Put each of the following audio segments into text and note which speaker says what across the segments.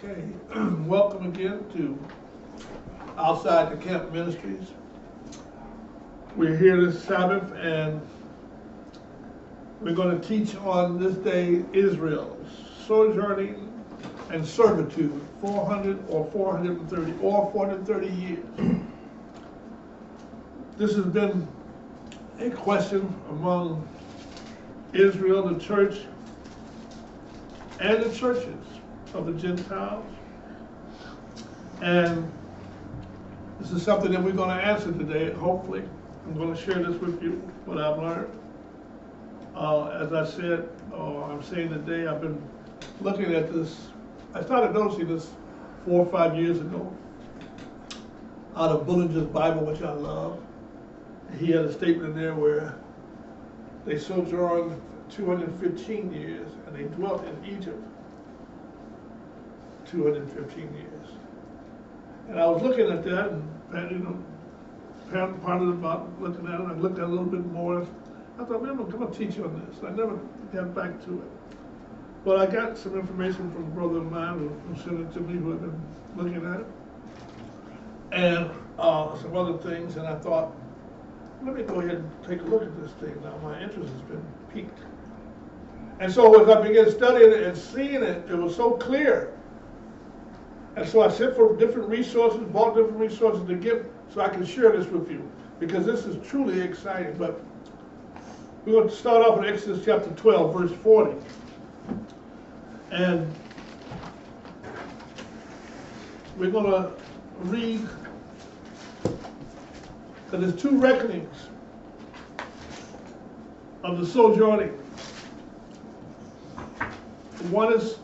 Speaker 1: Okay, welcome again to Outside the Camp Ministries. We're here this Sabbath and we're going to teach on this day Israel, sojourning and servitude, 400 or 430 or 430 years. This has been a question among Israel, the church, and the churches of the Gentiles. And this is something that we're going to answer today, hopefully. I'm going to share this with you, what I've learned. As I said, I'm saying today, I've been looking at this. I started noticing this 4 or 5 years ago out of Bullinger's Bible, which I love. He had a statement in there where they sojourned 215 years and they dwelt in Egypt 215 years. And I was looking at that and, pondered about looking at it. I looked at it a little bit more. I thought, man, I'm going to teach you on this. I never got back to it. But I got some information from a brother of mine who sent it to me, who had been looking at it. And some other things, and I thought, let me go ahead and take a look at this thing now. My interest has been piqued. And so as I began studying it and seeing it, it was so clear. And so I sent for different resources, bought different resources to give so I can share this with you, because this is truly exciting. But we're going to start off in Exodus chapter 12, verse 40. And we're going to read, because there's two reckonings of the sojourning. One is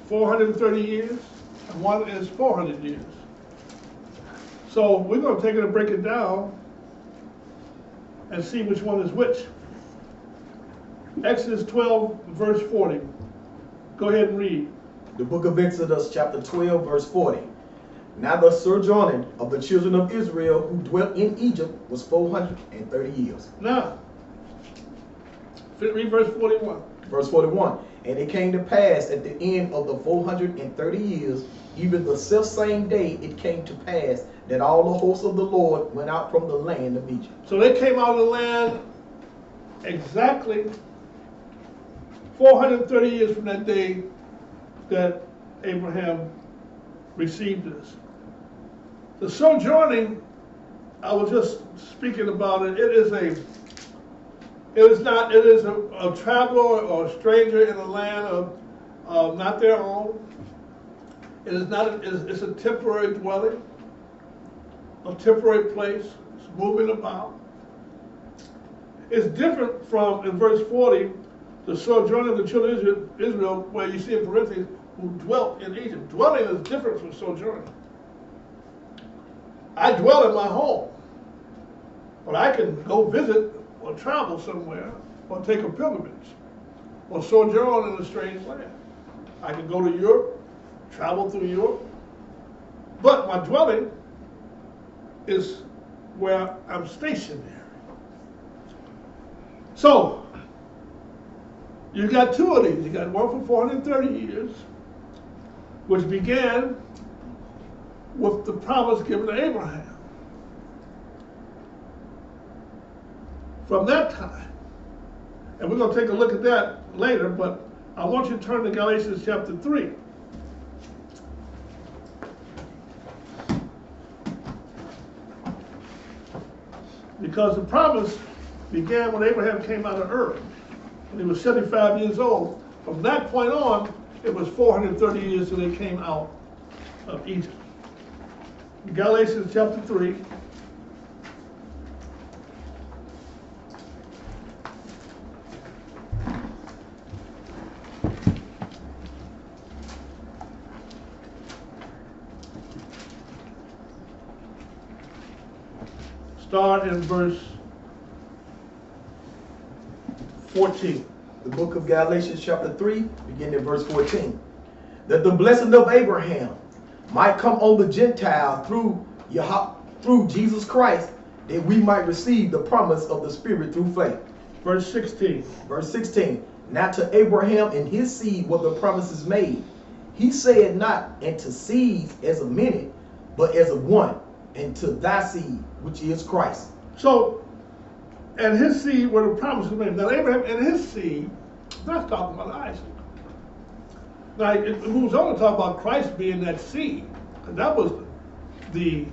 Speaker 1: 430 years, and one is 400 years. So we're going to take it and break it down and see which one is which. Exodus 12, verse 40. Go ahead and read.
Speaker 2: The book of Exodus, chapter 12, verse 40. Now the sojourning of the children of Israel who dwelt in Egypt was 430 years.
Speaker 1: Now, read verse 41.
Speaker 2: Verse 41. And it came to pass at the end of the 430 years, even the selfsame day it came to pass, that all the hosts of the Lord went out from the land of Egypt.
Speaker 1: So they came out of the land exactly 430 years from that day that Abraham received this. The sojourning, I was just speaking about it. It is a traveler or a stranger in a land of not their own. It is not. It's a temporary dwelling, a temporary place. It's moving about. It's different from, in verse 40, the sojourning of the children of Israel, where you see in parentheses, who dwelt in Egypt. Dwelling is different from sojourning. I dwell in my home, but I can go visit or travel somewhere or take a pilgrimage or sojourn in a strange land. I can go to Europe, travel through Europe, but my dwelling is where I'm stationary. So, you got two of these. You got one for 430 years, which began with the promise given to Abraham. From that time, and we're going to take a look at that later, but I want you to turn to Galatians chapter 3. Because the promise began when Abraham came out of Ur, when he was 75 years old. From that point on, it was 430 years till they came out of Egypt. Galatians chapter 3. Start in verse 14.
Speaker 2: The book of Galatians chapter 3, beginning at verse 14. That the blessing of Abraham might come on the Gentile through Jesus Christ, that we might receive the promise of the Spirit through faith.
Speaker 1: Verse 16.
Speaker 2: Verse 16. Now to Abraham and his seed were the promises made. He said not into seeds as of many, but as of one, and to thy seed, which is Christ.
Speaker 1: So, and his seed were the promises made. Now Abraham and his seed, that's talking about Isaac. Now it moves on to talk about Christ being that seed. And that was the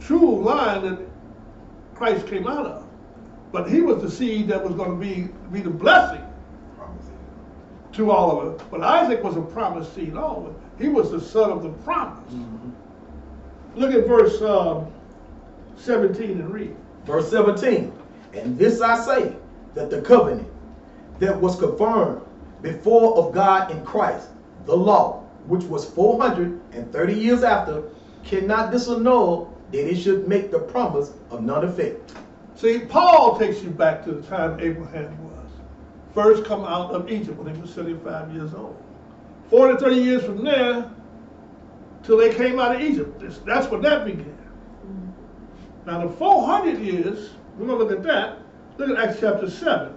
Speaker 1: true line that Christ came out of. But he was the seed that was going to be the blessing to all of us. But Isaac was a promised seed always. He was the son of the promise. Look at verse 17 and read.
Speaker 2: Verse 17. And this I say, that the covenant that was confirmed before of God in Christ, the law, which was 430 years after, cannot disannul that it should make the promise of none effect.
Speaker 1: See, Paul takes you back to the time Abraham was first come out of Egypt when he was 75 years old. 30 years from there, till they came out of Egypt. That's when that began. Now the 400 years, we're going to look at that. Look at Acts chapter 7.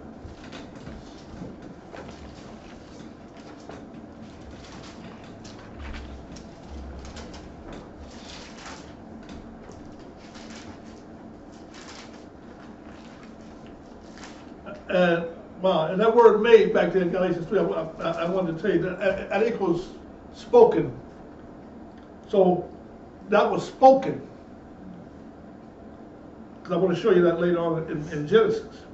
Speaker 1: And that word made back there in Galatians 3, I wanted to tell you that equals spoken. So that was spoken. Because I want to show you that later on in Genesis.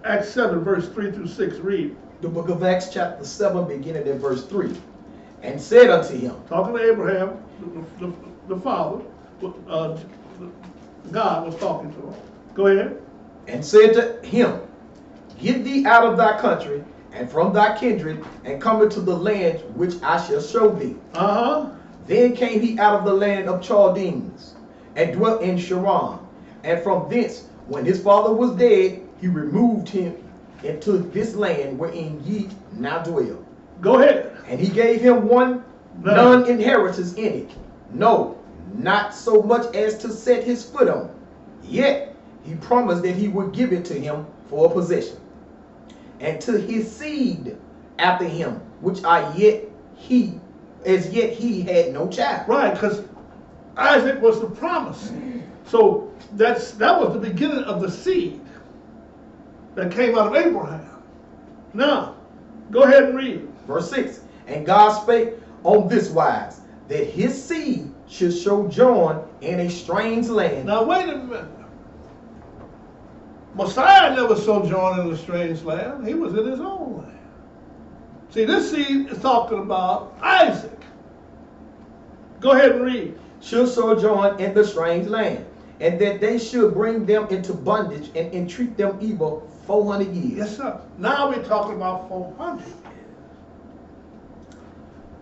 Speaker 1: Acts 7, verse 3 through 6, read.
Speaker 2: The book of Acts chapter 7, beginning at verse 3. And said unto him.
Speaker 1: Talking to Abraham, the father, God was talking to him. Go ahead.
Speaker 2: And said to him, Get thee out of thy country, and from thy kindred, and come into the land which I shall show thee. Then came he out of the land of Chaldeans, and dwelt in Sharon. And from thence, when his father was dead, he removed him into this land wherein ye now dwell.
Speaker 1: Go ahead.
Speaker 2: And he gave him none inheritance in it. No, not so much as to set his foot on. Yet he promised that he would give it to him for a possession. And to his seed after him, which as yet he had no child.
Speaker 1: Right, because Isaac was the promise. So that was the beginning of the seed that came out of Abraham. Now, go ahead and read.
Speaker 2: Verse 6. And God spake on this wise, that his seed should sojourn in a strange land.
Speaker 1: Now wait a minute. Messiah never sojourned in a strange land. He was in his own land. See, this seed is talking about Isaac. Go ahead and read.
Speaker 2: Should sojourn in the strange land, and that they should bring them into bondage and entreat them evil 400 years.
Speaker 1: Yes, sir. Now we're talking about 400.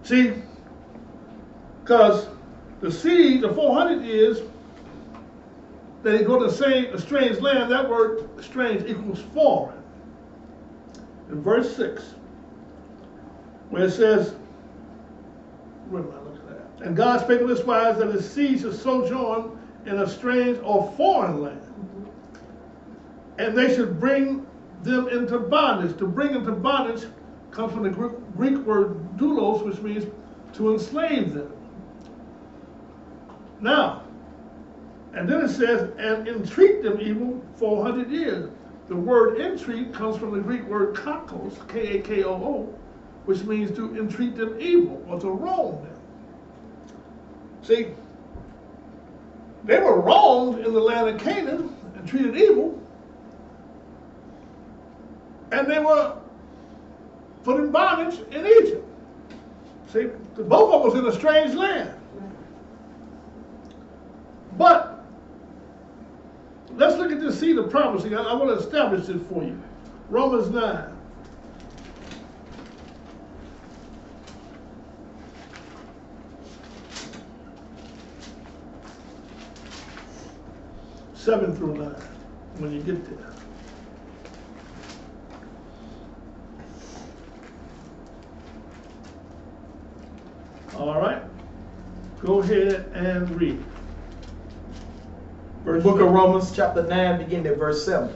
Speaker 1: See, because the seed, the 400 years, that he go to a strange land, that word strange equals foreign. In verse 6, where it says, where am I looking at? And God spake on this wise, that his seed should sojourn in a strange or foreign land. And they should bring them into bondage. To bring into bondage comes from the Greek word doulos, which means to enslave them. Now, and then it says, and entreat them evil 400 years. The word entreat comes from the Greek word kakos, K-A-K-O-O, which means to entreat them evil or to wrong them. See, they were wronged in the land of Canaan and treated evil, and they were put in bondage in Egypt. See, both of us in a strange land. But let's look at this seed of promise. I want to establish this for you. Romans 9. Seven through 9, when you get there. All right. Go ahead and read.
Speaker 2: Book of Romans chapter 9, beginning at verse 7.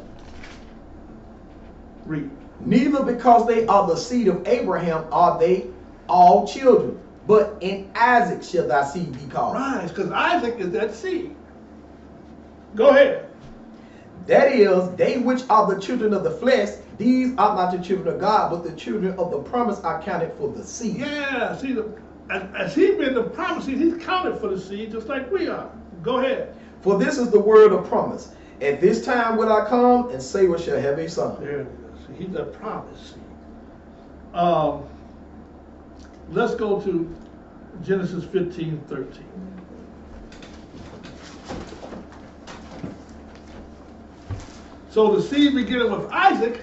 Speaker 1: Read.
Speaker 2: Neither because they are the seed of Abraham are they all children, but in Isaac shall thy seed be called.
Speaker 1: Right, because Isaac is that seed. Go ahead.
Speaker 2: That is, they which are the children of the flesh, these are not the children of God, but the children of the promise are counted for the seed.
Speaker 1: Yeah, see, as he been the promise, he's counted for the seed just like we are. Go ahead.
Speaker 2: For this is the word of promise. At this time will I come, and Sarah shall have a son.
Speaker 1: There it is. He's a promise seed. Let's go to Genesis 15:13. So the seed beginning with Isaac,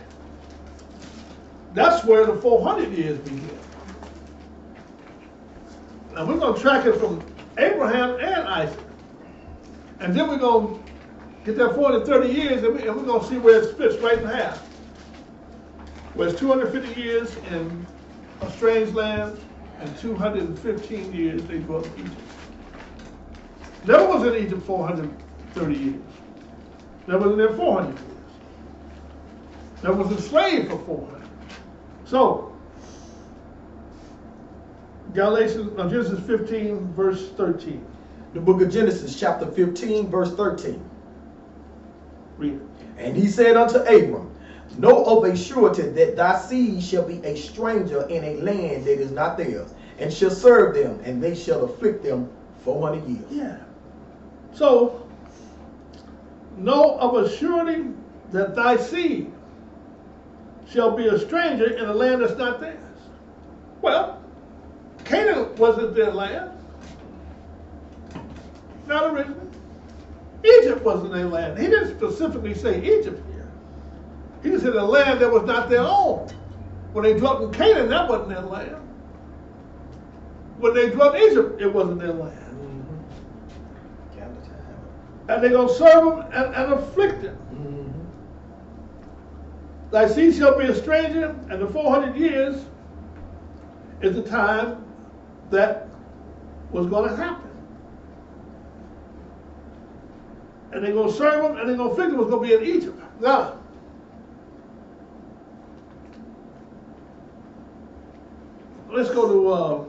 Speaker 1: that's where the 400 years begin. Now we're going to track it from Abraham and Isaac. And then we're going to get that 430 years and we're going to see where it splits right in half. Where it's 250 years in a strange land and 215 years they dwelt in Egypt. Never was in Egypt 430 years. Never was in there 400 years. Never was enslaved for 400. So, Genesis 15, verse 13.
Speaker 2: The book of Genesis, chapter 15, verse 13.
Speaker 1: Read it.
Speaker 2: And he said unto Abram, know of a surety that thy seed shall be a stranger in a land that is not theirs, and shall serve them, and they shall afflict them 400 years.
Speaker 1: Yeah. So, know of a surety that thy seed shall be a stranger in a land that's not theirs. Well, Canaan wasn't their land. Not originally. Egypt wasn't their land. He didn't specifically say Egypt here. He just said a land that was not their own. When they dwelt in Canaan, that wasn't their land. When they dwelt in Egypt, it wasn't their land. And they're going to serve them and afflict them. Thy seed shall be a stranger, and the 400 years is the time that was going to happen. And they're going to serve them, and they're going to afflict them. It's going to be in Egypt. Now, let's go to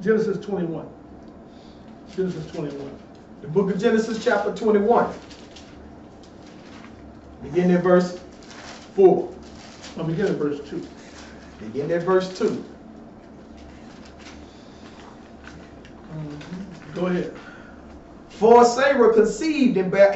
Speaker 1: Genesis 21. Genesis 21.
Speaker 2: The book of Genesis, chapter 21. Begin at verse 4.
Speaker 1: I'll begin at verse 2.
Speaker 2: Begin at verse 2.
Speaker 1: Go ahead.
Speaker 2: For Sarah conceived and bare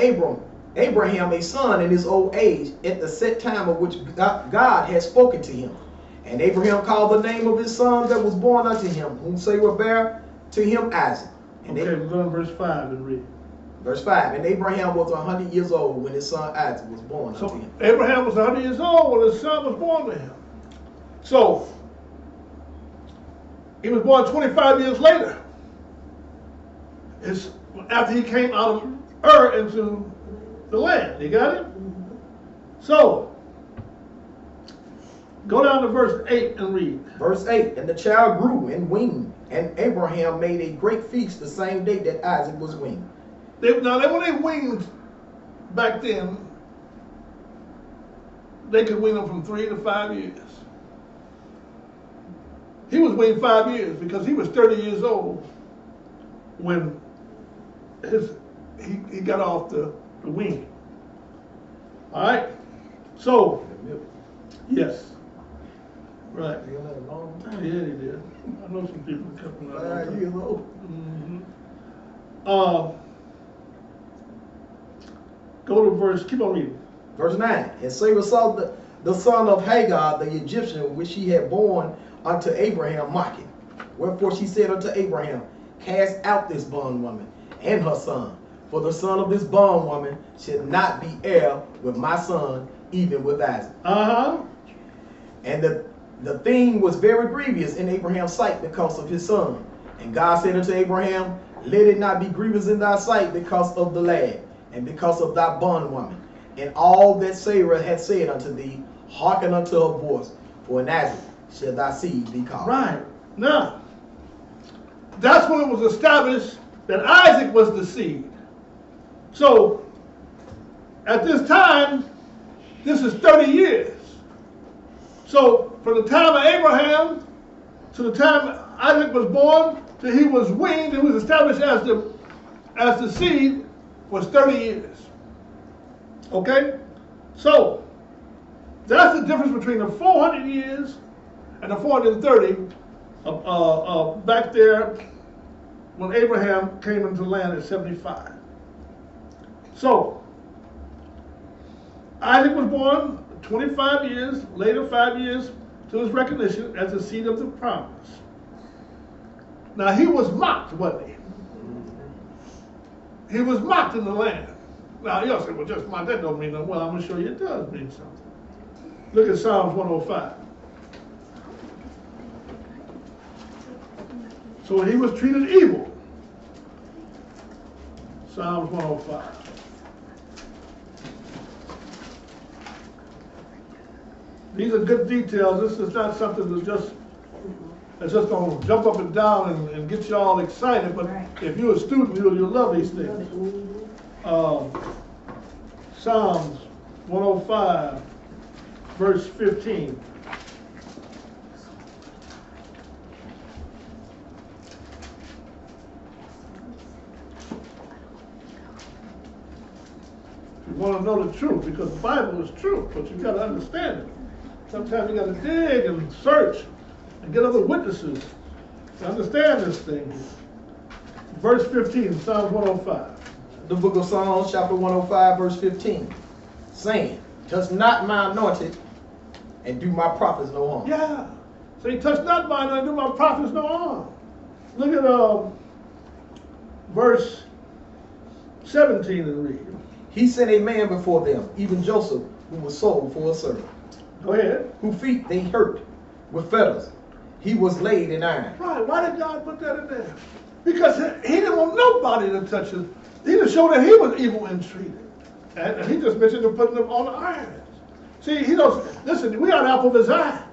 Speaker 2: Abraham a son in his old age, at the set time of which God had spoken to him. And Abraham called the name of his son that was born unto him, whom Sarah bare to him Isaac. And
Speaker 1: okay, we're going to verse 5 and read.
Speaker 2: Verse 5, and Abraham was 100 years old when his son Isaac was born unto him.
Speaker 1: Abraham was 100 years old when his son was born to him. So, he was born 25 years later. After he came out of Ur into the land. You got it? So, go down to verse 8 and read.
Speaker 2: Verse 8, and the child grew and weaned, and Abraham made a great feast the same day that Isaac was weaned.
Speaker 1: When they weaned back then, they could wean them from 3 to 5 years. He was weaned 5 years because he was 30 years old when he got off the wean. All right? So, yes. Right.
Speaker 2: He lived a long time.
Speaker 1: Yeah, he did. I know some people kept him out.
Speaker 2: 5 years old.
Speaker 1: Go to verse, keep on reading.
Speaker 2: Verse 9, and Sarah saw the son of Hagar, the Egyptian, which she had born unto Abraham, mocking. Wherefore she said unto Abraham, cast out this bondwoman and her son, for the son of this bondwoman should not be heir with my son, even with Isaac. And the thing was very grievous in Abraham's sight because of his son. And God said unto Abraham, let it not be grievous in thy sight because of the lad, and because of thy bondwoman, and all that Sarah had said unto thee, hearken unto her voice, for in Isaac shall thy seed be called.
Speaker 1: Right. Now, that's when it was established that Isaac was the seed. So, at this time, this is 30 years. So, from the time of Abraham to the time Isaac was born, till he was weaned and was established as the seed, was 30 years. Okay? So, that's the difference between the 400 years and the 430 back there when Abraham came into the land at 75. So, Isaac was born 25 years, later 5 years to his recognition as the seed of the promise. Now he was mocked, wasn't he? He was mocked in the land. Now you'll say, well, just mocked, that don't mean nothing. Well, I'm going to show you it does mean something. Look at Psalms 105. So he was treated evil. Psalms 105. These are good details. This is not something that's just going to jump up and down and get you all excited. But if you're a student, you'll love these things. Psalms 105, verse 15. You want to know the truth, because the Bible is true, but you got to understand it. Sometimes you got to dig and search and get other witnesses to understand this thing. Verse 15, Psalms 105.
Speaker 2: The book of Psalms, chapter 105, verse 15, saying, touch not my anointed and do my prophets no harm.
Speaker 1: Yeah. Say, touch not mine and do my prophets no harm. Look at verse 17 and read.
Speaker 2: He sent a man before them, even Joseph, who was sold for a servant.
Speaker 1: Go ahead.
Speaker 2: Whose feet they hurt with fetters. He was laid in iron.
Speaker 1: Right. Why did God put that in there? Because he didn't want nobody to touch him. He just showed that he was evil and treated. And he just mentioned him putting them on the irons. See, he doesn't, listen, we are the apple of his eye.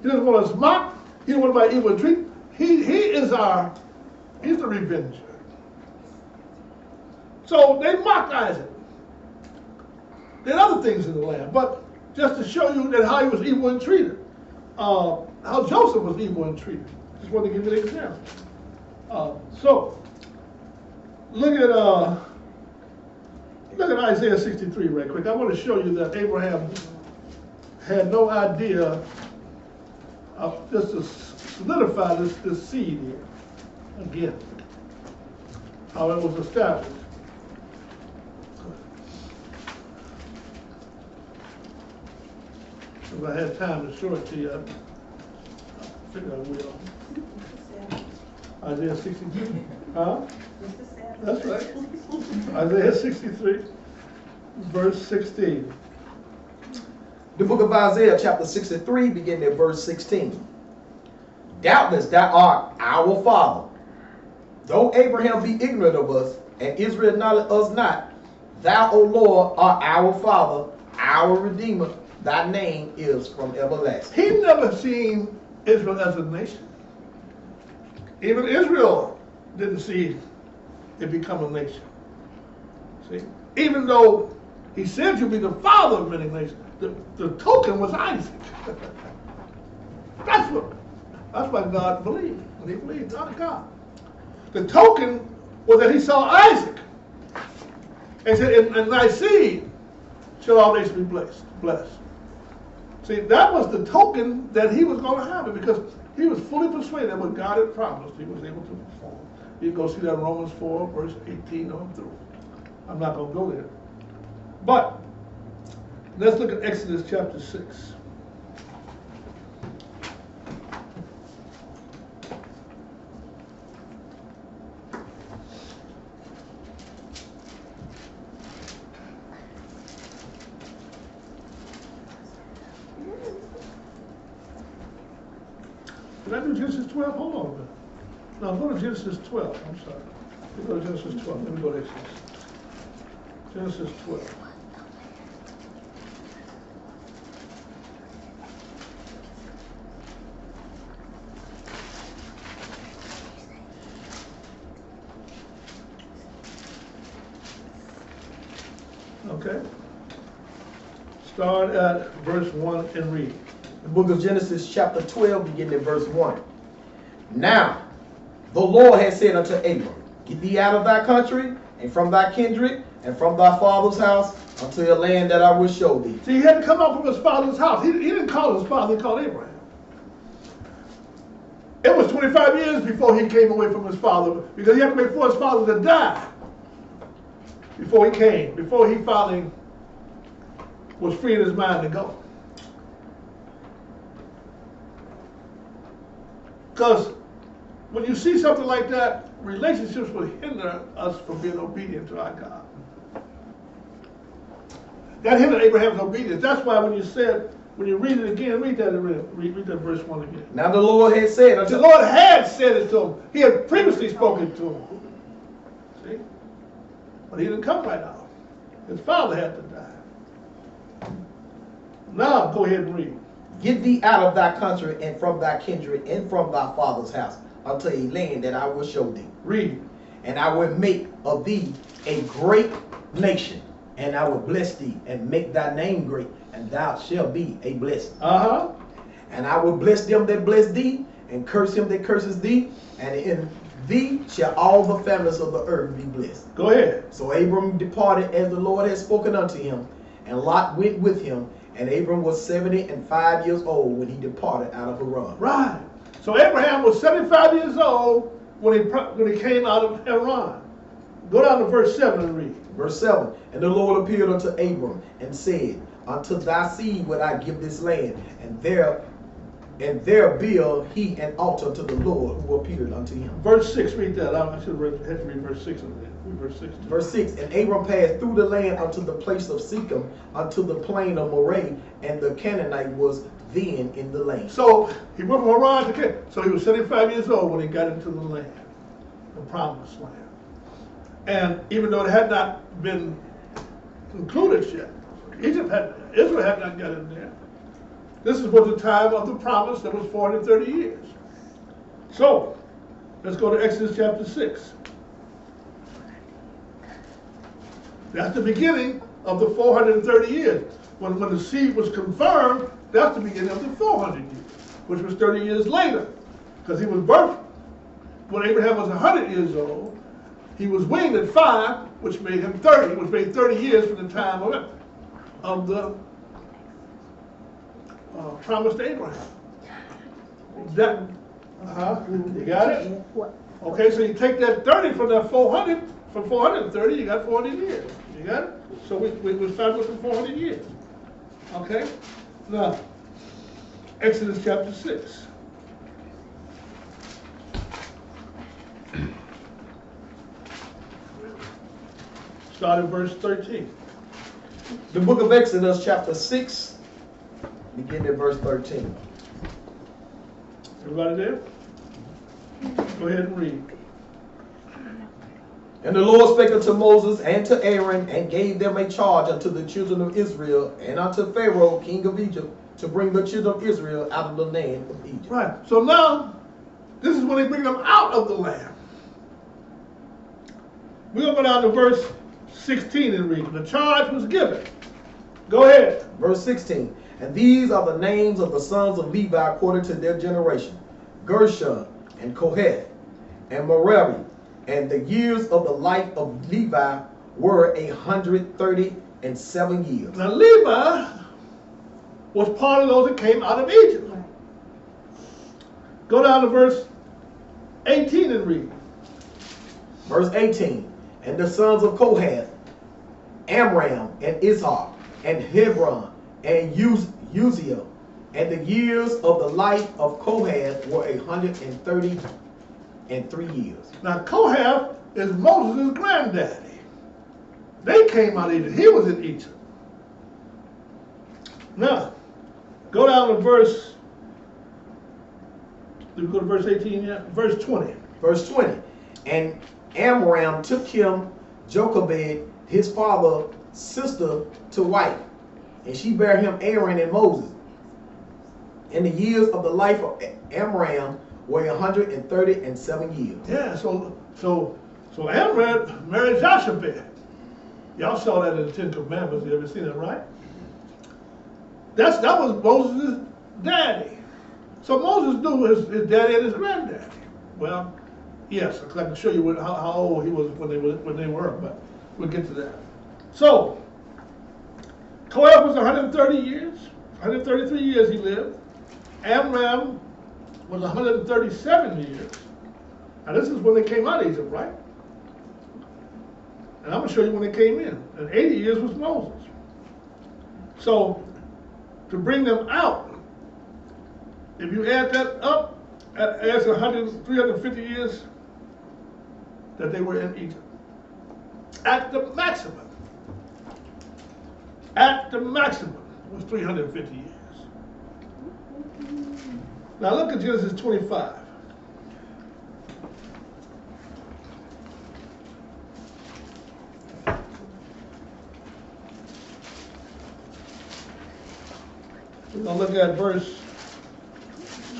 Speaker 1: He doesn't want us mocked. He doesn't want anybody evil and treated. He's the revenger. So they mocked Isaac. There are other things in the land, but just to show you that how he was evil and treated. How Joseph was evil and treated. Just want to give you an example. So, look at Isaiah 63 right quick. I want to show you that Abraham had no idea of just to solidify this seed here again. How it was established. If I had time to show it to you, I think I will. Isaiah 63. Huh? That's right. Isaiah 63, verse 16.
Speaker 2: The book of Isaiah, chapter 63, beginning at verse 16. Doubtless thou art our father. Though Abraham be ignorant of us, and Israel acknowledge us not, thou, O Lord, art our father, our redeemer. Thy name is from everlasting.
Speaker 1: He never seen Israel as a nation. Even Israel didn't see it become a nation. See, even though he said to be the father of many nations, the token was Isaac. That's what God believed when he believed God. The token was that he saw Isaac and said, "In thy seed shall all nations be blessed." See, that was the token that he was going to have it, because he was fully persuaded that what God had promised, he was able to perform. You go see that in Romans 4, verse 18 on through. I'm not going to go there. But let's look at Exodus chapter 6. Did I do Genesis 12? Hold on a minute. No, go to Genesis 12. I'm sorry. Let me go to Genesis 12. Let me go to Exodus. Genesis 12. Okay. Start at verse 1 and read.
Speaker 2: book of Genesis chapter 12, beginning at verse 1. Now, the Lord had said unto Abram, get thee out of thy country, and from thy kindred, and from thy father's house, unto a land that I will show thee.
Speaker 1: See, he had to come out from his father's house. He didn't call his father, he called Abraham. It was 25 years before he came away from his father, because he had to wait for his father to die before he came, before he finally was free in his mind to go. Because when you see something like that, relationships will hinder us from being obedient to our God. That hindered Abraham's obedience. That's why when you read it again, read that verse 1 again.
Speaker 2: Now the Lord had said unto
Speaker 1: the Lord had said it to him. He had previously spoken to him. See? But he didn't come right out. His father had to die. Now go ahead and read.
Speaker 2: Get thee out of thy country, and from thy kindred, and from thy father's house, unto a land that I will show thee.
Speaker 1: Read.
Speaker 2: And I will make of thee a great nation, and I will bless thee, and make thy name great, and thou shalt be a blessing. And I will bless them that bless thee, and curse him that curses thee, and in thee shall all the families of the earth be blessed.
Speaker 1: Go ahead.
Speaker 2: So Abram departed as the Lord had spoken unto him, and Lot went with him, and Abram was 75 years old when he departed out of Haran.
Speaker 1: Right. So Abraham was 75 years old when he came out of Haran. Go down to verse 7 and read.
Speaker 2: Verse 7. And the Lord appeared unto Abram and said, unto thy seed will I give this land, and there build he an altar to the Lord who appeared unto him.
Speaker 1: Verse 6, read that. I should have to read verse 6 of that. Verse 6.
Speaker 2: Verse 6. And Abram passed through the land unto the place of Shechem, unto the plain of Moreh, and the Canaanite was then in the land.
Speaker 1: So he went from Haran to Canaan. So he was 75 years old when he got into the land, the promised land. And even though it had not been concluded yet, Israel had not got in there. This was the time of the promise that was 430 years. So, let's go to Exodus chapter 6. That's the beginning of the 430 years. When the seed was confirmed, that's the beginning of the 400 years, which was 30 years later. Because he was birthed when Abraham was 100 years old. He was weaned at 5, which made him 30, which made 30 years from the time of the promise to Abraham. You got it? Okay, so you take that 30 from that 400, from 430, you got 400 years. You got it? So we start with the 400 years. Okay? Now, Exodus chapter 6. Start at verse 13.
Speaker 2: The book of Exodus chapter 6, begin at verse 13.
Speaker 1: Everybody there? Go ahead and read.
Speaker 2: And the Lord spake unto Moses and to Aaron, and gave them a charge unto the children of Israel, and unto Pharaoh, king of Egypt, to bring the children of Israel out of the land of Egypt.
Speaker 1: Right. So now, this is when they bring them out of the land. We're going to go down to verse 16 and read. The charge was given. Go ahead.
Speaker 2: Verse 16. And these are the names of the sons of Levi according to their generation: Gershon, and Kohath, and Merari. And the years of the life of Levi were 137 years.
Speaker 1: Now Levi was part of those that came out of Egypt. Go down to verse 18 and read.
Speaker 2: Verse 18. And the sons of Kohath, Amram, and Izhar, and Hebron, and Uzziel. And the years of the life of Kohath were 133 years.
Speaker 1: Now Kohath is Moses' granddaddy. They came out of Egypt. He was in Egypt. Now, go down to verse, did we go to verse 18 yet? Verse 20.
Speaker 2: Verse 20. And Amram took him Jochebed, his father's sister, to wife, and she bare him Aaron and Moses. And the years of the life of Amram were 137 years.
Speaker 1: Yeah, so Amram married Jochebed. Y'all saw that in the Ten Commandments. You ever seen that, right? That was Moses' daddy. So Moses knew his daddy and his granddaddy. Well, yes, I can show you how old he was when they were, but we'll get to that. So, Kohath was 130 years, 133 years he lived. Amram was 137 years. Now this is when they came out of Egypt, right? And I'm going to show you when they came in. And 80 years was Moses. So, to bring them out, if you add that up, adds 350 years that they were in Egypt. At the maximum. At the maximum was 350 years. Now look at Genesis 25. We're going to look at verse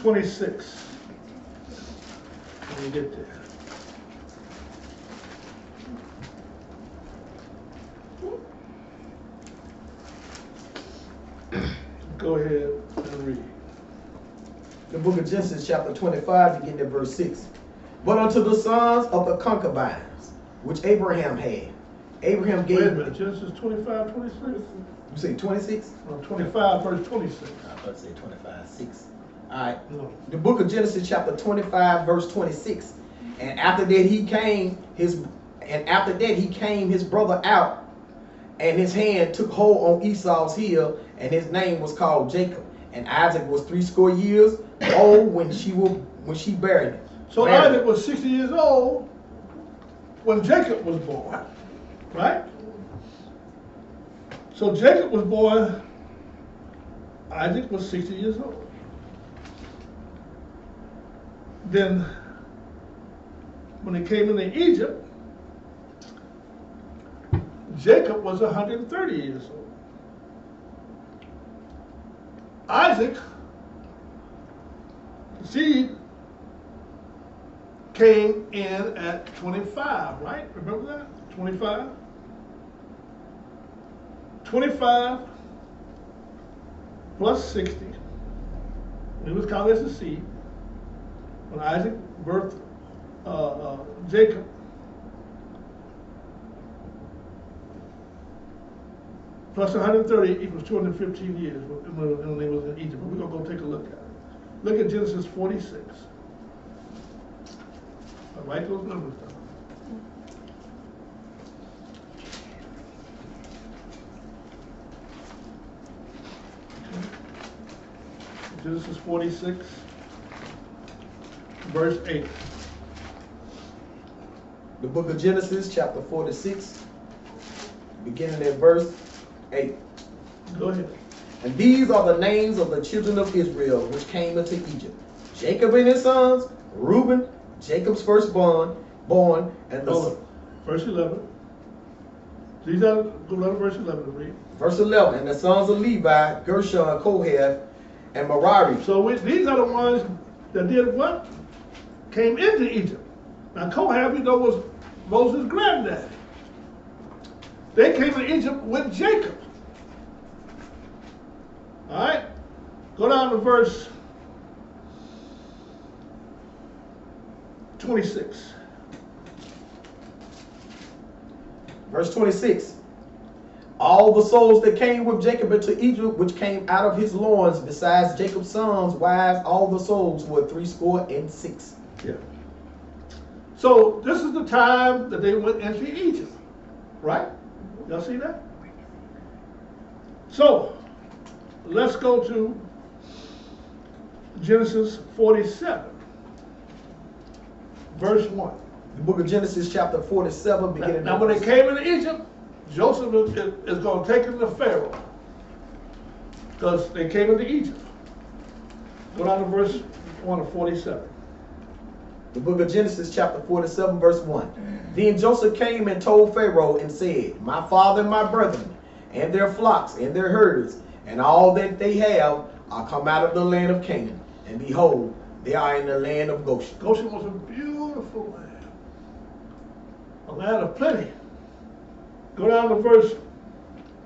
Speaker 1: 26 when we get there. Go ahead and read.
Speaker 2: The book of Genesis, chapter 25, beginning at verse 6. But unto the sons of the concubines, which Abraham had, Abraham gave...
Speaker 1: Wait a minute, Genesis 25, 26?
Speaker 2: You say 26?
Speaker 1: No, 25, verse 26.
Speaker 2: I was about to say 25, 6. All right.
Speaker 1: No.
Speaker 2: The book of Genesis, chapter 25, verse 26. And after that he came his brother out, and his hand took hold on Esau's heel, and his name was called Jacob. And Isaac was 80 years old when she buried him.
Speaker 1: So Isaac was 60 years old when Jacob was born, right? So Jacob was born, Isaac was 60 years old. Then, when they came into Egypt, Jacob was 130 years old. Isaac, the seed, came in at 25, right? Remember that? 25? 25 plus 60. It was counted as a seed. When Isaac birthed Jacob, plus 130 equals 215 years when they was in Egypt. But we're going to go take a look at it. Look at Genesis 46. I'll write those numbers down. Okay. Genesis 46, verse 8.
Speaker 2: The book of Genesis, chapter 46, beginning at verse 8.
Speaker 1: Go ahead.
Speaker 2: And these are the names of the children of Israel which came into Egypt. Jacob and his sons, Reuben, Jacob's firstborn, and the...
Speaker 1: Verse 11. These are, go down to verse 11 to read.
Speaker 2: Verse 11, and the sons of Levi, Gershon, Kohath, and Merari.
Speaker 1: So these are the ones that did what? Came into Egypt. Now Kohath, we know, was Moses' granddaddy. They came to Egypt with Jacob. All right? Go down to verse 26.
Speaker 2: Verse 26. All the souls that came with Jacob into Egypt, which came out of his loins, besides Jacob's sons, wives, all the souls were 66.
Speaker 1: Yeah. So this is the time that they went into Egypt. Right? Y'all see that? So, let's go to Genesis 47, verse 1.
Speaker 2: The book of Genesis, chapter 47, beginning.
Speaker 1: Now, when they came into Egypt, Joseph is going to take them to Pharaoh because they came into Egypt. Go down to verse 1 of 47.
Speaker 2: The book of Genesis, chapter 47, verse 1. Then Joseph came and told Pharaoh and said, my father and my brethren, and their flocks, and their herds, and all that they have, are come out of the land of Canaan. And behold, they are in the land of Goshen. Goshen
Speaker 1: was a beautiful land. A land of plenty. Go down to verse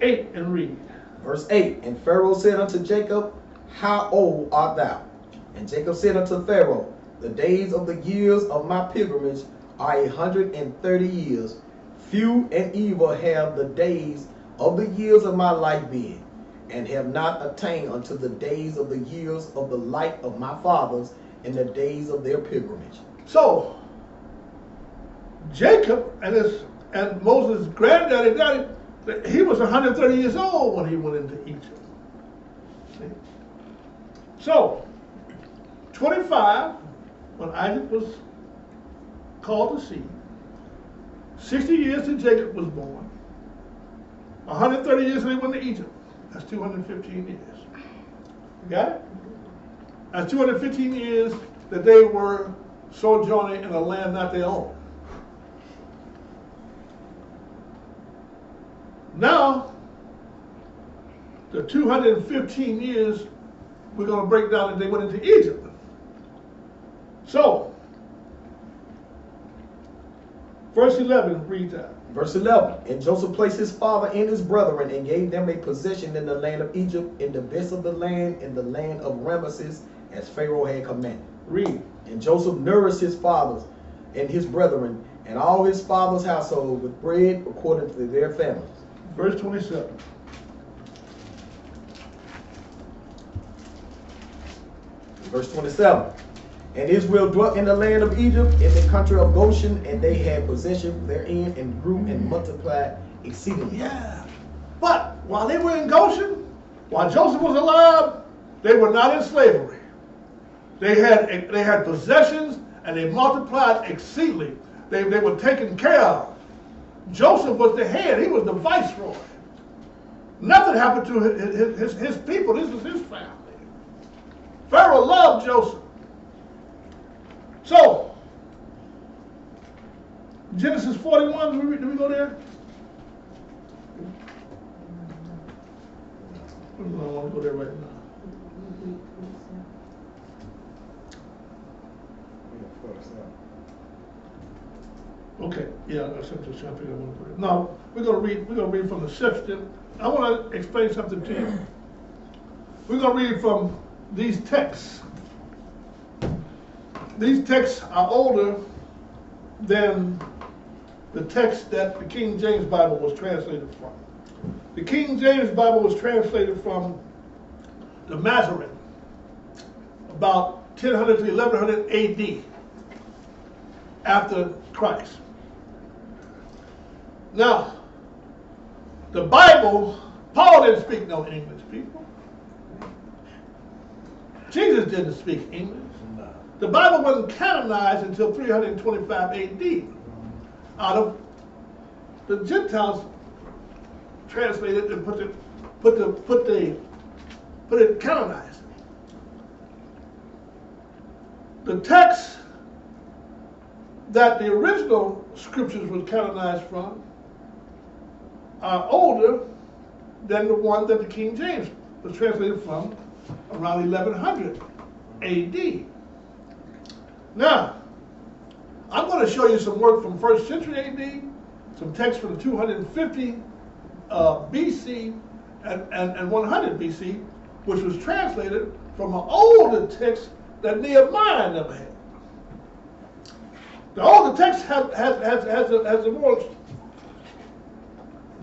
Speaker 1: 8 and read.
Speaker 2: Verse 8. And Pharaoh said unto Jacob, how old art thou? And Jacob said unto Pharaoh, the days of the years of my pilgrimage are 130 years. Few and evil have the days of the years of my life been, and have not attained unto the days of the years of the life of my fathers in the days of their pilgrimage.
Speaker 1: So, Jacob and Moses' granddaddy, he was 130 years old when he went into Egypt. See? So, 25, when Isaac was called to sea, 60 years till Jacob was born, 130 years when he went to Egypt. That's 215 years. You got it? That's 215 years that they were sojourning in a land not their own. Now, the 215 years we're going to break down that they went into Egypt. So, verse 11, read that.
Speaker 2: Verse 11, and Joseph placed his father and his brethren and gave them a possession in the land of Egypt, in the best of the land, in the land of Ramesses, as Pharaoh had commanded.
Speaker 1: Read.
Speaker 2: And Joseph nourished his fathers and his brethren and all his father's household with bread according to their families.
Speaker 1: Verse 27.
Speaker 2: Verse 27. And Israel dwelt in the land of Egypt, in the country of Goshen, and they had possession therein, and grew and multiplied exceedingly.
Speaker 1: Yeah. But while they were in Goshen, while Joseph was alive, they were not in slavery. They had possessions, and they multiplied exceedingly. They were taken care of. Joseph was the head. He was the viceroy. Nothing happened to his people. This was his family. Pharaoh loved Joseph. So, Genesis 41, do we go there? I don't want to go there right now. Okay, yeah, that's what I'm just trying to figure out what to put it. Now, we're gonna read from the Septuagint. I want to explain something to you. We're gonna read from these texts. These texts are older than the text that the King James Bible was translated from. The King James Bible was translated from the Masoretic about 1000 to 1100 AD, after Christ. Now, the Bible, Paul didn't speak no English, people. Jesus didn't speak English. The Bible wasn't canonized until 325 AD. Out of the Gentiles translated and put it canonized. The text that the original scriptures was canonized from are older than the one that the King James was translated from around 1100 AD. Now, I'm going to show you some work from 1st century AD, some text from 250 BC and 100 BC, which was translated from an older text that Nehemiah never had. The older text has a more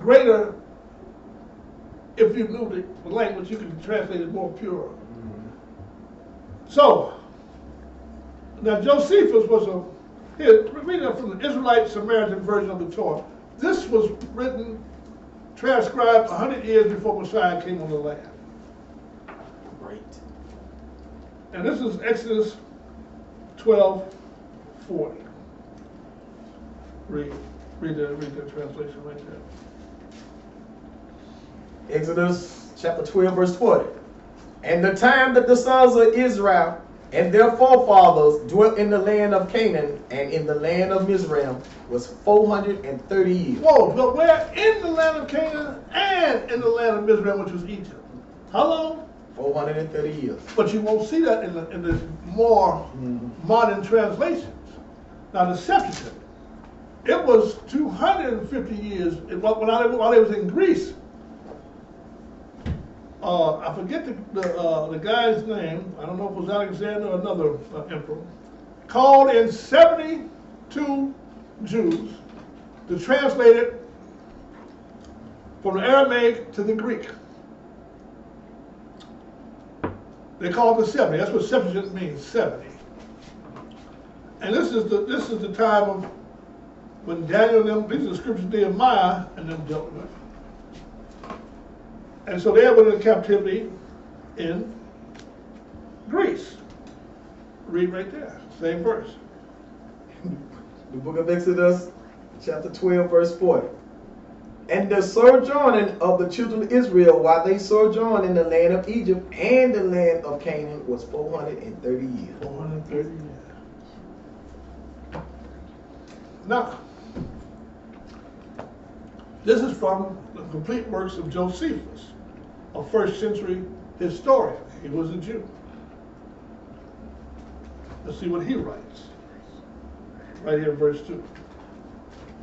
Speaker 1: greater, if you knew the language, you could translate it more pure. So, now Josephus was here, read that from the Israelite Samaritan version of the Torah. This was written, transcribed 100 years before Messiah came on the land.
Speaker 2: Great.
Speaker 1: And this is Exodus 12:40. Read the translation right there.
Speaker 2: Exodus chapter 12, verse 40. And the time that the sons of Israel and their forefathers dwelt in the land of Canaan and in the land of Mizraim was 430 years.
Speaker 1: Whoa, but we're in the land of Canaan and in the land of Mizraim, which was Egypt. How long?
Speaker 2: 430 years.
Speaker 1: But you won't see that in the more modern translations. Now the Septuagint, it was 250 years while they was in Greece. I forget the guy's name. I don't know if it was Alexander or another emperor. Called in 72 Jews to translate it from the Aramaic to the Greek. They called it 70. That's what Septuagint means, 70. And this is the time of when Daniel and them, these are the scriptures Nehemiah and them dealt with. And so they went into captivity in Greece. Read right there, same verse.
Speaker 2: The book of Exodus, chapter 12, verse 40. And the sojourning of the children of Israel while they sojourned in the land of Egypt and the land of Canaan was 430 years.
Speaker 1: 430 years. Now, this is from the complete works of Josephus, a first century historian. He was a Jew. Let's see what he writes. Right here in verse 2.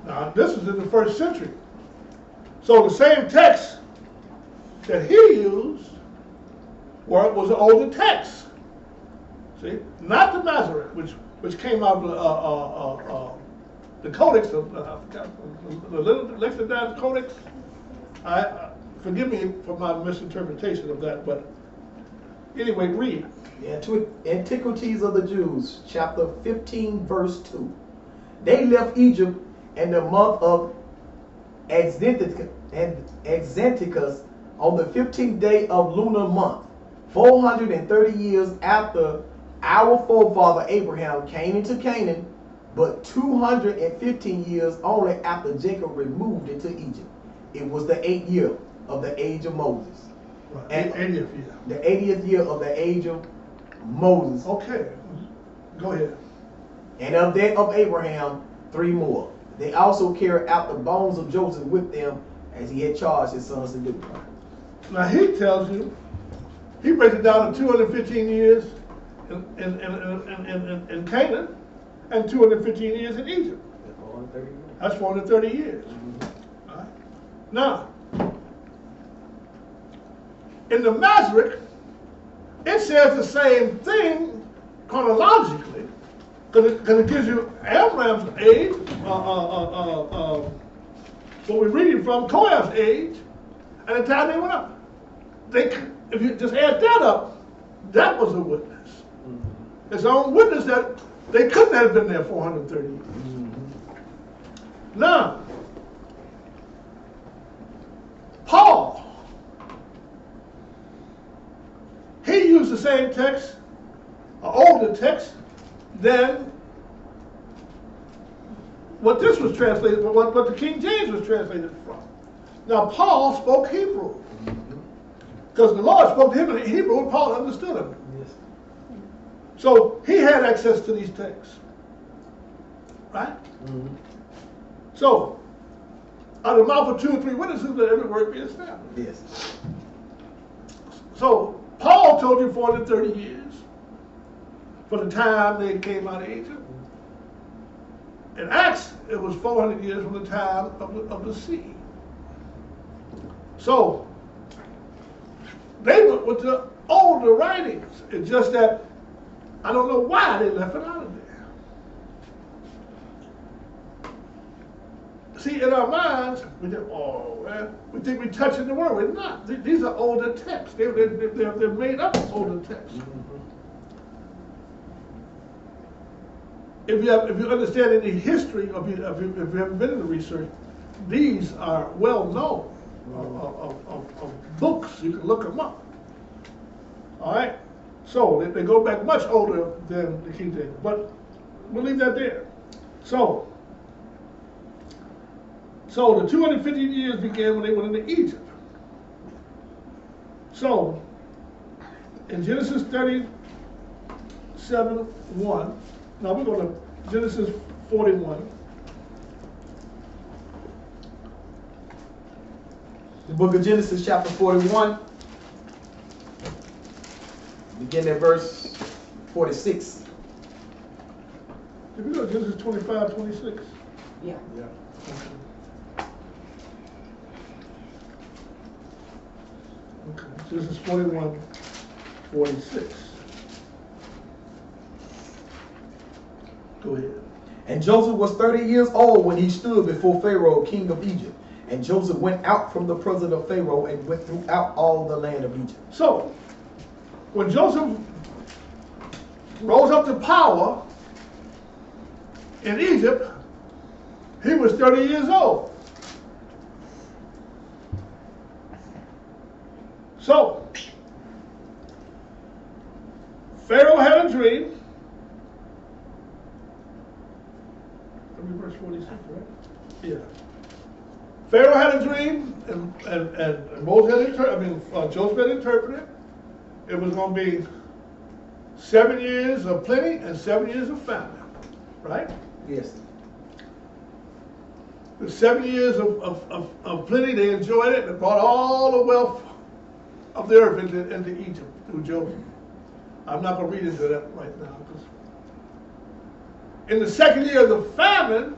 Speaker 1: Now, this is in the first century. So the same text that he used was an older text. See? Not the Masoret, which came out of the Codex of, I forgot, the Lexicon Codex. Forgive me for my misinterpretation of that, but anyway, read.
Speaker 2: The Antiquities of the Jews, chapter 15, verse 2. They left Egypt in the month of Exenticus on the 15th day of lunar month, 430 years after our forefather Abraham came into Canaan, but 215 years only after Jacob removed into Egypt. It was the 8th year of the age of Moses.
Speaker 1: Right.
Speaker 2: And
Speaker 1: 80th year.
Speaker 2: The 80th year of the age of Moses.
Speaker 1: Okay, go ahead.
Speaker 2: And of that of Abraham, 3 more. They also carried out the bones of Joseph with them as he had charged his sons to do.
Speaker 1: Now he tells you, he breaks it down to 215 years in Canaan and 215 years in Egypt. That's 430 years. All right. Now, in the Masoret, it says the same thing chronologically, because it gives you Amram's age, what we're reading from, Kohab's age, and the time they went up. If you just add that up, that was a witness. Mm-hmm. It's own witness that they couldn't have been there 430 years. Mm-hmm. Now, Paul, he used the same text, an older text, than what this was translated, what the King James was translated from. Now, Paul spoke Hebrew. Because the Lord spoke to him in Hebrew and Paul understood him. Yes. So he had access to these texts. Right? Mm-hmm. So, out of the mouth of 2 or 3 witnesses, let every word be established.
Speaker 2: Yes.
Speaker 1: So, Paul told you 430 years for the time they came out of Egypt. In Acts, it was 400 years from the time of the sea. So, they went with the older writings. It's just that I don't know why they left it out of there. See, in our minds, we think, oh, man, we think we're touching the word. We're not. These are older texts. They're made up of older texts. Mm-hmm. If you understand any history, if you haven't been in the research, these are well known. Of books, you can look them up. All right, so they go back much older than the King James, but we'll leave that there. So the 250 years began when they went into Egypt. So in Genesis 37:1, now we're going to Genesis 41.
Speaker 2: The book of Genesis, chapter 41, begin at verse 46.
Speaker 1: If we go to Genesis 25:26.
Speaker 3: Yeah.
Speaker 1: Yeah. Okay. Genesis 41, 46. Go ahead.
Speaker 2: And Joseph was 30 years old when he stood before Pharaoh, king of Egypt. And Joseph went out from the presence of Pharaoh and went throughout all the land of Egypt.
Speaker 1: So, when Joseph rose up to power in Egypt, he was 30 years old. So, Pharaoh had a dream. Verse 46, right? Yeah. Pharaoh had a dream, and Moses had Joseph had interpreted. It was going to be 7 years of plenty and 7 years of famine, right?
Speaker 2: Yes.
Speaker 1: The 7 years of plenty, they enjoyed it and brought all the wealth of the earth into Egypt through Joseph. I'm not going to read into that right now. In the second year of the famine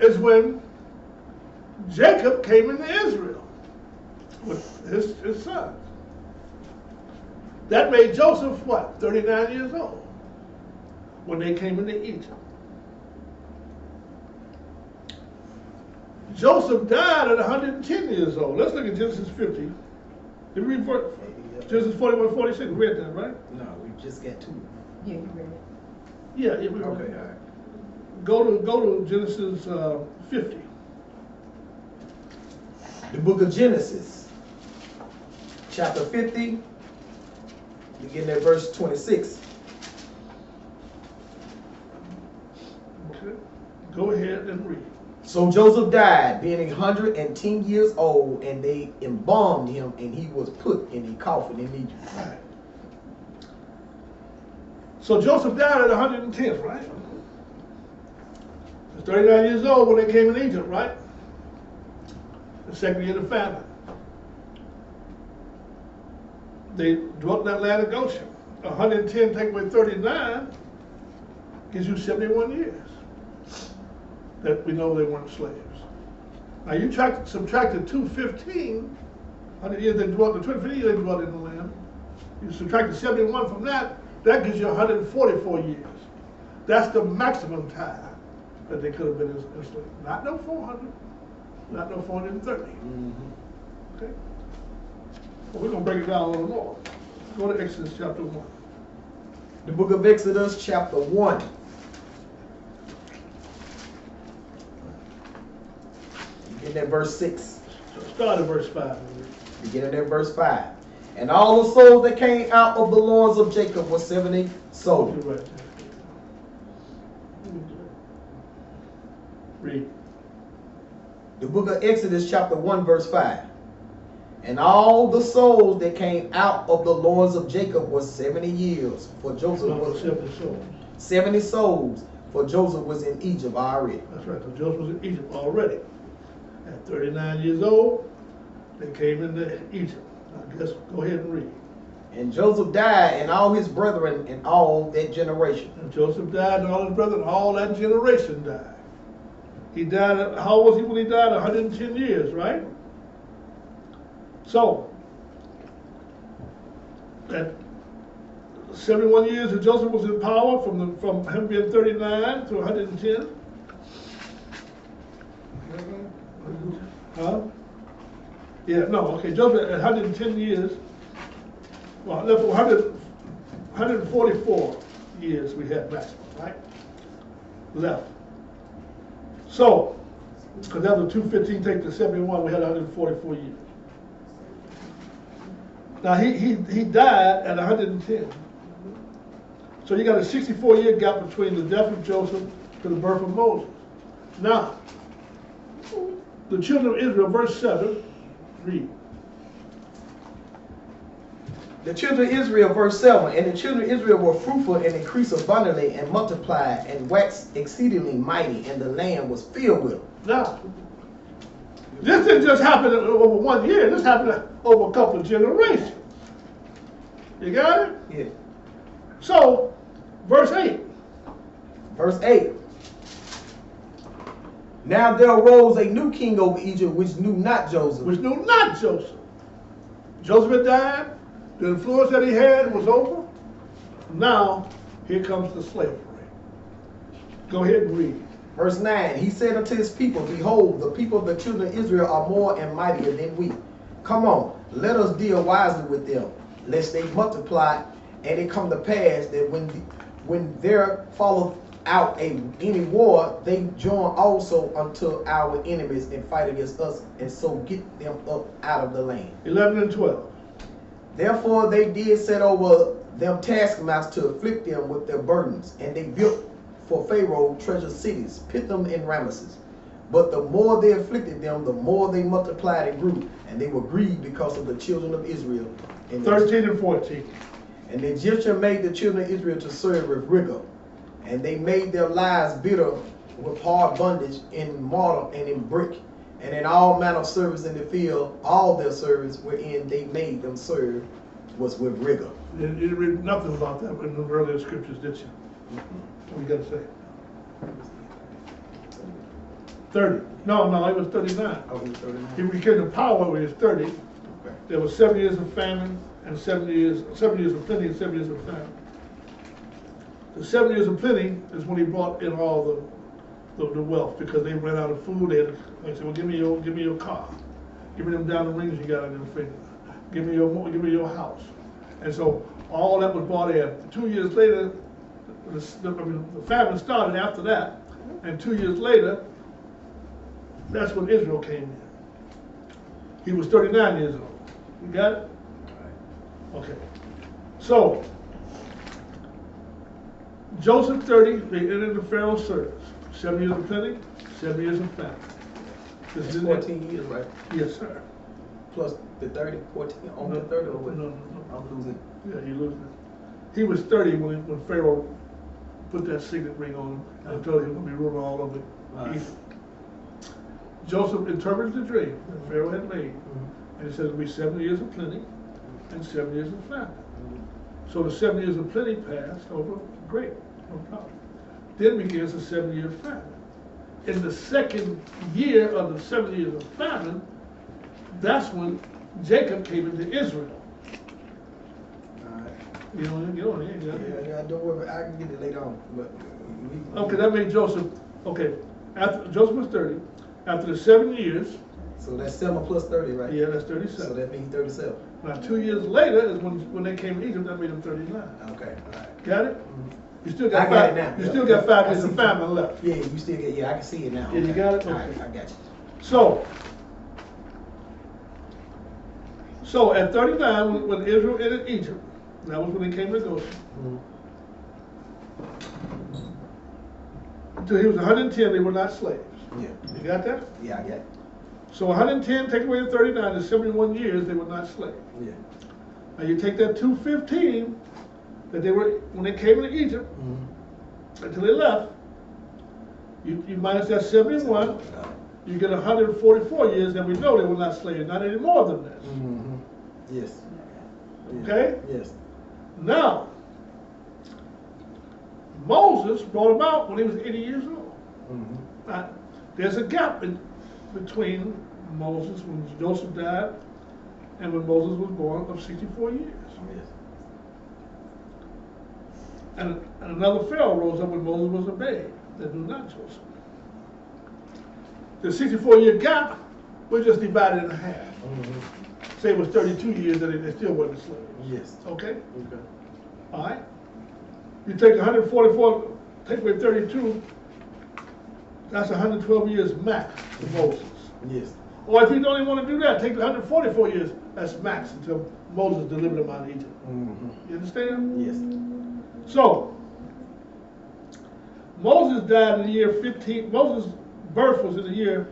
Speaker 1: is when Jacob came into Israel with his sons. That made Joseph, what, 39 years old when they came into Egypt. Joseph died at 110 years old. Let's look at Genesis 50. Did we read Genesis 41, 46? We read that, right?
Speaker 2: No, we just got two.
Speaker 3: Yeah, you read it.
Speaker 1: Yeah, we read
Speaker 2: Okay,
Speaker 1: it.
Speaker 2: all right.
Speaker 1: Go to Genesis 50.
Speaker 2: The book of Genesis, chapter 50, beginning at verse 26.
Speaker 1: Okay. Go ahead and read.
Speaker 2: So Joseph died, being 110 years old, and they embalmed him, and he was put in a coffin in Egypt.
Speaker 1: Right. So Joseph died at 110, right? He was 39 years old when they came in Egypt, right? The second year of the famine. They dwelt in that land of Goshen. 110 take away 39 gives you 71 years that we know they weren't slaves. Now you subtracted 215, 100 years they dwelt, the 250 years they dwelt in the land. You subtracted 71 from that, that gives you 144 years. That's the maximum time that they could have been enslaved. Not no 400, not no 430. Okay? Well, we're going to break it down a little more. Go to Exodus chapter 1.
Speaker 2: The book of Exodus, chapter 1. Beginning at verse 6.
Speaker 1: So start at verse 5.
Speaker 2: Beginning at verse 5. And all the souls that came out of the loins of Jacob were 70 souls.
Speaker 1: You're right. Read.
Speaker 2: The book of Exodus, chapter 1, verse 5. And all the souls that came out of the loins of Jacob was 70 years, for Joseph was
Speaker 1: 70 souls.
Speaker 2: 70 souls, for Joseph was in Egypt already.
Speaker 1: That's right. So Joseph was in Egypt already. At 39 years old, they came into Egypt. I guess go ahead and read.
Speaker 2: And Joseph died, and all his brethren, and all that generation.
Speaker 1: And Joseph died, and all his brethren, all that generation died. He died, how old was he when he died? 110 years, right? So, at 71 years that Joseph was in power, from him being 39 to 110. Huh? Yeah, no, okay, Joseph at 110 years, well, left 144 years we had maximum, right? Left. So, because that was 215, take the 71, we had 144 years. Now he died at 110. So you got a 64-year gap between the death of Joseph to the birth of Moses. Now, the children of Israel, verse 7, read.
Speaker 2: The children of Israel, verse 7, and the children of Israel were fruitful and increased abundantly and multiplied and waxed exceedingly mighty, and the land was filled with them.
Speaker 1: Now, this didn't just happen over 1 year, this happened over a couple of generations. You got it?
Speaker 2: Yeah.
Speaker 1: So, verse 8.
Speaker 2: Verse 8. Now there arose a new king over Egypt, which knew not Joseph.
Speaker 1: Which knew not Joseph. Joseph had died. The influence that he had was over. Now, here comes the slavery. Go ahead and read.
Speaker 2: Verse 9, he said unto his people, behold, the people of the children of Israel are more and mightier than we. Come on, let us deal wisely with them, lest they multiply, and it come to pass that when there followeth out any war, they join also unto our enemies and fight against us, and so get them up out of the land.
Speaker 1: 11 and 12.
Speaker 2: Therefore they did set over them taskmasters to afflict them with their burdens, and they built for Pharaoh treasure cities, Pithom and Ramesses. But the more they afflicted them, the more they multiplied and grew, and they were grieved because of the children of Israel. And
Speaker 1: 13 and 14.
Speaker 2: And the Egyptian made the children of Israel to serve with rigor, and they made their lives bitter with hard bondage in mortar and in brick, and in all manner of service in the field. All their service wherein they made them serve was with rigor.
Speaker 1: You didn't read nothing about that in the earlier scriptures, did you? What you got to say? 30. No, it was 39.
Speaker 2: Oh, he was 39.
Speaker 1: He became the power when he was 30.
Speaker 2: Okay.
Speaker 1: There was 7 years of famine and 7 years of plenty and 7 years of famine. The 7 years of plenty is when he brought in all the wealth, because they ran out of food. They said, well, give me your car, give me them diamond rings you got on your finger, give me your house. And so all that was brought in. 2 years later, the famine started after that, and 2 years later, that's when Israel came in. He was 39 years old. You got it? Okay. So, Joseph 30, they entered the Pharaoh's service. 7 years of plenty, 7 years of famine.
Speaker 2: That's 14 years, right?
Speaker 1: Yes, sir.
Speaker 2: Plus the 30, 14, on the 30 or what?
Speaker 1: No.
Speaker 2: I'm losing.
Speaker 1: Yeah, you losing it. He was 30 when Pharaoh put that signet ring on him and told him he was going to be ruling all over Egypt. Joseph interpreted the dream that Pharaoh had made, and he said it would be 7 years of plenty and 7 years of famine. So the 7 years of plenty passed over, great, no problem. Then begins the 7 year famine. In the second year of the 7 years of famine, that's when Jacob came into Israel. You know,
Speaker 2: Yeah, don't worry, I can get it later on. But
Speaker 1: okay, that made Joseph, okay, after Joseph was 30, after the 7 years.
Speaker 2: So that's 7 plus 30, right?
Speaker 1: Yeah, that's 37.
Speaker 2: So that means 37.
Speaker 1: Now 2 years later is when they came to Egypt, that made them 39.
Speaker 2: Okay, all right.
Speaker 1: Got it? You still
Speaker 2: I
Speaker 1: got
Speaker 2: got
Speaker 1: five,
Speaker 2: it now.
Speaker 1: you
Speaker 2: Yeah.
Speaker 1: still got 5 years
Speaker 2: I
Speaker 1: of
Speaker 2: see.
Speaker 1: famine left.
Speaker 2: Yeah, you still get, yeah, I can see it now.
Speaker 1: Yeah, you
Speaker 2: Okay.
Speaker 1: got it?
Speaker 2: All
Speaker 1: Okay.
Speaker 2: right, I got you.
Speaker 1: So at 39, when Israel entered Egypt, that was when they came to Goshen. Until he was 110, they were not slaves.
Speaker 2: Yeah.
Speaker 1: You got that?
Speaker 2: Yeah, I got it.
Speaker 1: So 110, take away the 39, is 71 years they were not slaves.
Speaker 2: Yeah.
Speaker 1: Now you take that 215 that they were, when they came into Egypt, until they left, you minus that 71, you get 144 years, and we know they were not slaves, not any more than that.
Speaker 2: Yes.
Speaker 1: Okay?
Speaker 2: Yes.
Speaker 1: Now, Moses brought him out when he was 80 years old. Now, there's a gap between Moses, when Joseph died, and when Moses was born, of 64 years.
Speaker 2: Yes.
Speaker 1: And another Pharaoh rose up when Moses was a babe that knew not Joseph. The 64-year gap was just divided in half. Say it was 32 years and they still wasn't slaves.
Speaker 2: Yes.
Speaker 1: Okay?
Speaker 2: Okay.
Speaker 1: All right? You take 144, take away 32, that's 112 years max for Moses.
Speaker 2: Yes.
Speaker 1: Or if you don't even want to do that, take the 144 years, that's max until Moses delivered them out of Egypt. You understand?
Speaker 2: Yes.
Speaker 1: So, Moses died in the year 15, Moses' birth was in the year,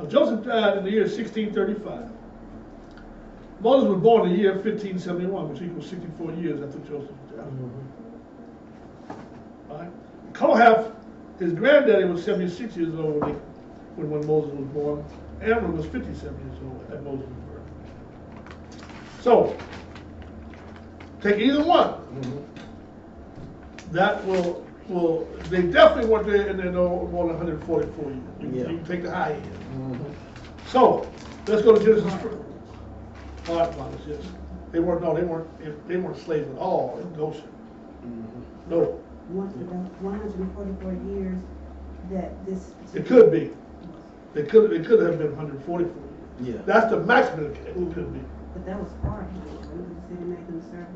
Speaker 1: Joseph died in the year 1635. Moses was born in the year 1571, which equals 64 years after Joseph died. All right? Kohath, his granddaddy, was 76 years old when Moses was born. Aaron was 57 years old at Moses' birth. So, take either one. That will they definitely weren't there in there no more than 144 years. You can take the high end. So, let's go to Genesis 1. hard bondage, yes. They weren't slaves at all in Goshen. No.
Speaker 3: 144 years that this.
Speaker 1: It could be. It could have been 144 years.
Speaker 2: Yeah.
Speaker 1: That's the maximum it could be.
Speaker 3: But that was hard. They made them serve.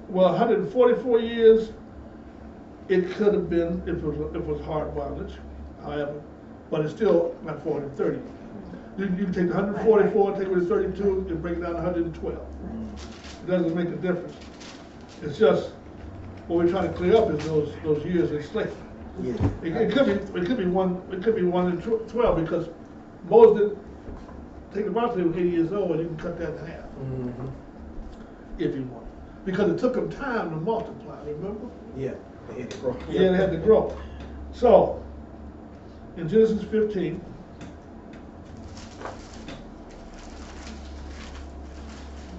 Speaker 1: Well, 144 years, it could have been if it was hard bondage, however, but it's still not 430. You can take 144, take away 32, and bring it down to 112. It doesn't make a difference. It's just what we're trying to clear up is those years in slavery.
Speaker 2: Yeah.
Speaker 1: It could be 1 and 12 because Moses didn't take the bond till he was 80 years old, and you can cut that in half if you want. Because it took them time to multiply, remember?
Speaker 2: Yeah. They had to grow.
Speaker 1: Yeah, they had to grow. So, in Genesis 15,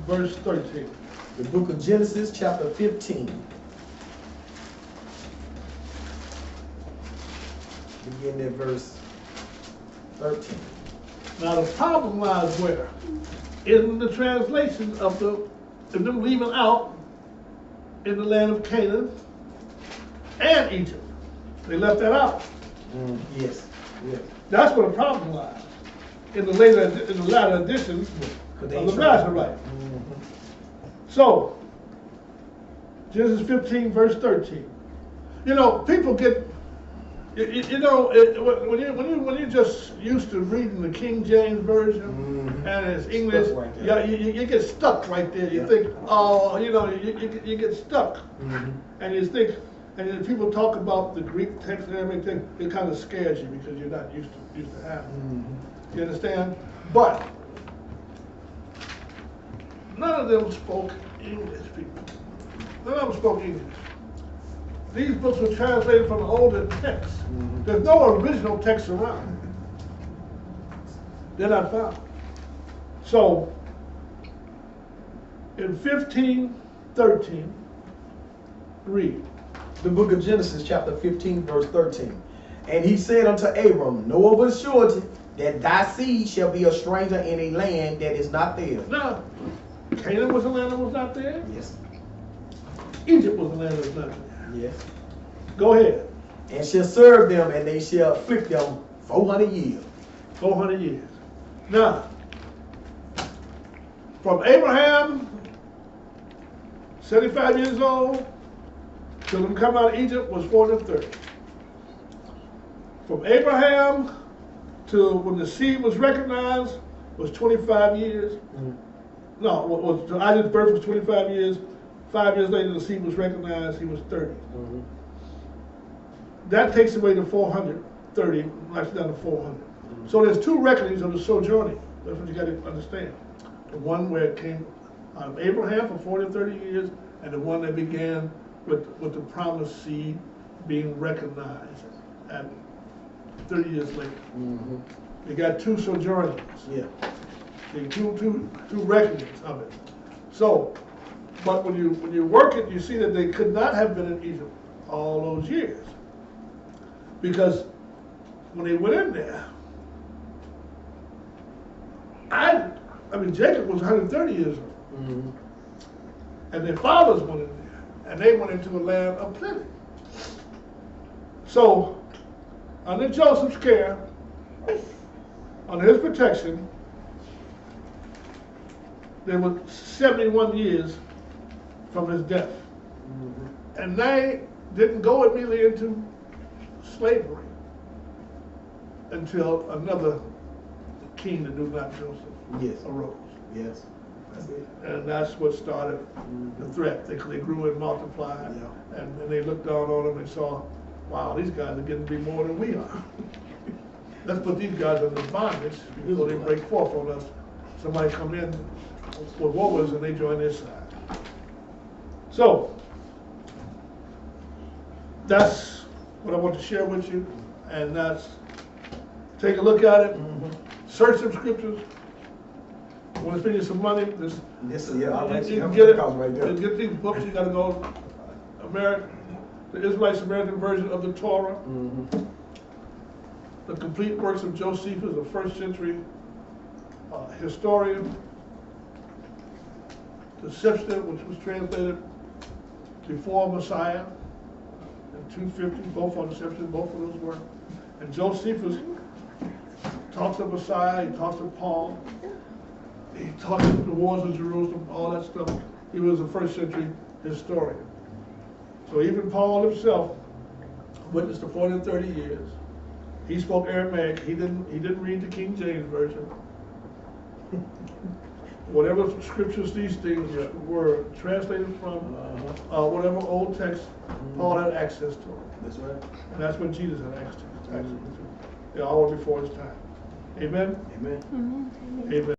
Speaker 1: verse 13.
Speaker 2: The book of Genesis, chapter 15. Begin at verse 13.
Speaker 1: Now the problem lies where? In the translation of them leaving out in the land of Canaan and Egypt. They left that out.
Speaker 2: Yes. Yes.
Speaker 1: That's where the problem lies. In the latter edition of the Masoretic. So, Genesis 15, verse 13. You know, people get, when you're just used to reading the King James Version and it's English,
Speaker 2: right
Speaker 1: you get stuck right there. You think, you get stuck. And you think, and then people talk about the Greek text and everything, it kind of scares you because you're not used to having it. You understand? But none of them spoke English, people. None of them spoke English. These books were translated from the older texts. There's no original text around. They're not found. So, in 15:13, read.
Speaker 2: The book of Genesis, chapter 15, verse 13. And he said unto Abram, know of a surety that thy seed shall be a stranger in a land that is not theirs.
Speaker 1: Now, Canaan was a land that was not there.
Speaker 2: Yes.
Speaker 1: Egypt was a land that was not there.
Speaker 2: Yes.
Speaker 1: Go ahead.
Speaker 2: And shall serve them, and they shall afflict them 400 years.
Speaker 1: 400 years. Now, from Abraham, 75 years old, till them come out of Egypt was 430. From Abraham to when the seed was recognized was 25 years. No, Isaac's birth was 25 years. 5 years later, the seed was recognized, he was 30. That takes away the 430, knocks it down to 400. So there's two reckonings of the sojourning. That's what you got to understand. The one where it came out of Abraham for 40 or 30 years, and the one that began with the promised seed being recognized at 30 years later. You got two sojournings.
Speaker 2: Yeah.
Speaker 1: Two reckonings of it. So, but when you work it, you see that they could not have been in Egypt all those years. Because when they went in there, Jacob was 130 years old. And their fathers went in there, and they went into a land of plenty. So, under Joseph's care, under his protection, there were 71 years from his death. And they didn't go immediately into slavery until another king that knew not Joseph arose.
Speaker 2: Yes. That's it.
Speaker 1: And that's what started the threat. They grew and multiplied, and they looked down on them and saw, wow, these guys are getting to be more than we are. Let's put these guys under bondage before they break forth on us. Somebody come in with warriors and they join their side. So, that's what I want to share with you, and that's, take a look at it, search some scriptures. Want to spend you some money? You can get it.
Speaker 2: Right there.
Speaker 1: To get these books, you got to go the Israelite Samaritan version of the Torah. The complete works of Josephus, a first century historian. the Septuagint, which was translated before Messiah, and 250, both on the Septuagint, both of those were. And Josephus talks of Messiah, he talks of Paul, he talks of the wars of Jerusalem, all that stuff. He was a first century historian. So even Paul himself witnessed the 40 and 30 years. He spoke Aramaic. He didn't read the King James Version. Whatever scriptures these things were translated from, whatever old text Paul had access to.
Speaker 2: That's right.
Speaker 1: And that's what Jesus had access to. They all were before his time. Amen?
Speaker 2: Amen.
Speaker 1: Amen.